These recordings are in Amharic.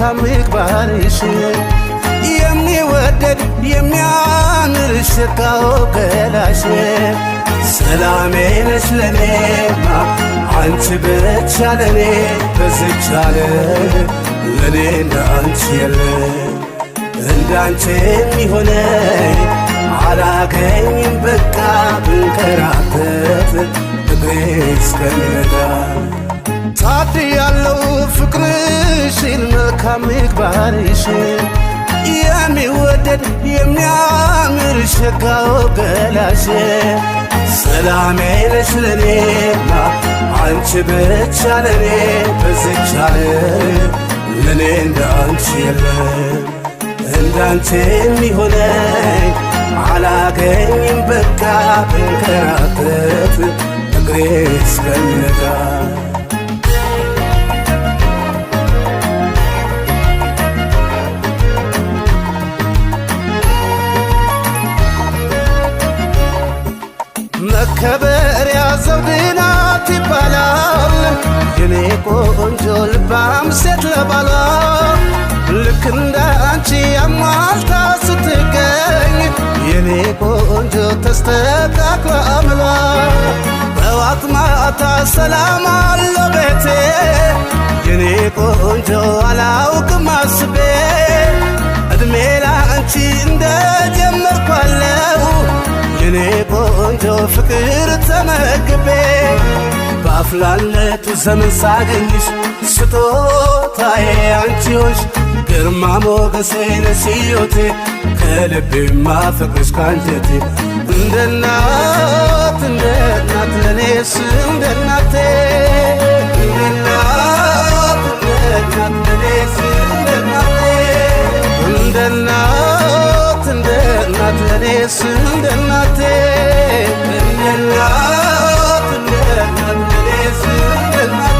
መልካም ምግባርሽ የሚወደድ የሚያምር ሽታው ገላሽ ሰላሜ ነሽ ለኔማ አንቺ ብቻ ለኔ በዚች ዓለም ለኔ እንዳንቺ የለ እንዳንቺ የሚሆነኝ አላገኝም በቃ ብንከራተት እግሬ እስከሚነጋ ታድያለው ፍቅርሽን መልካም ምግባርሽን የሚወደድ የሚያምር ሸጋው ገላሽ ሰላሜ ነሽ ለኔማ አንቺ ብቻ ለኔ በዚች ዓለም ለኔ እንዳንቺ የለም እንዳንቺ የሚሆነኝ አላገኝም በቃ ብንከራተት እግሬ እስከሚነጋ መከበሪያ ዘውድ ናት ይባላል የኔ ቆንጆ ልባም ሴት ለባሏ ልክ እንደ አንቺ አሟልታ ስትገኝ የኔ ቆንጆ ተስተካክሎ አምሏ በዋት ማታ ሰላም አለው ቤቴ የኔ ቆንጆ አላውቅም አስቤ እድሜ ላንቺ እንደጀመርኳለው የኔ ቆንጆ ፍቅር ተመግቤ በአፍላለቱ ዘመን ሳገኝሽ ስጦታዬ አንቺ ሆንሽ ግርማ ሞገሴ ነሽ ሕይወቴ ከልቤ ማፈቅርሽ ካንጀቴ እንደ እናት ለኔስ እንደ እናቴ እንደ እናት ለኔስ እንደ እናቴ እንደ እናት ለኔስ እንደ እናቴ እንደ እናት ለኔስ እንደ እናቴ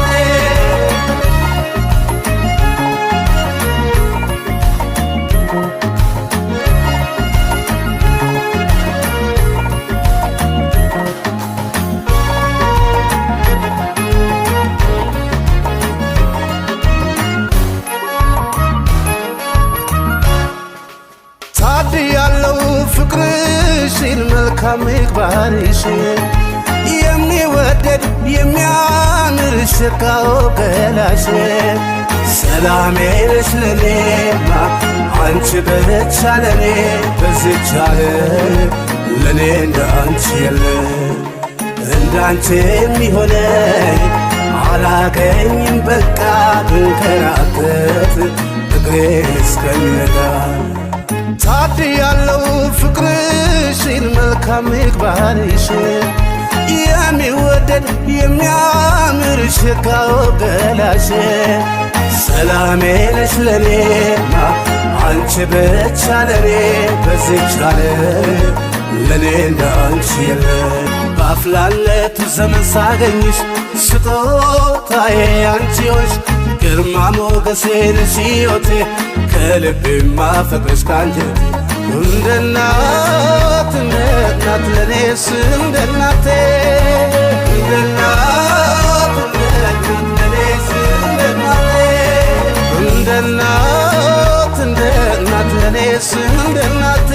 ታድያለው ፍቅርሽን መልካም ምግባርሽን የሚወደድ የሚያምር ሽታው ገላሽ ሰላሜ ነሽ ለኔማ አንቺ ብቻ ለኔ በዚች ዓለም ለኔ እንዳንቺ የለ እንዳንቺ የሚሆነኝ አላገኝም በቃ ብንከራተት እግሬ እስከሚነጋ ታድያለው ፍቅርሽን መልካም ምግባርሽን የሚወደድ የሚያምር ሽታው ገላሽ ሰላሜ ነሽ ለኔማ አንቺ ብቻ ለኔ በዚች ዓለም ለኔ እንዳንቺ የለ በአፍላለቱ ዘመን ሳገኝሽ ስጦታዬ አንቺ ሆንሽ ግርማ ሞገሴ ነሽ ሕይወቴ ከልቤ ማፈቅርሽ ካንጀቴ እንደ እናት ለኔስ እንደ እናቴ እንደ እናት ለኔስ እንደ እናቴ እንደ እናት ለኔስ እንደ እናቴ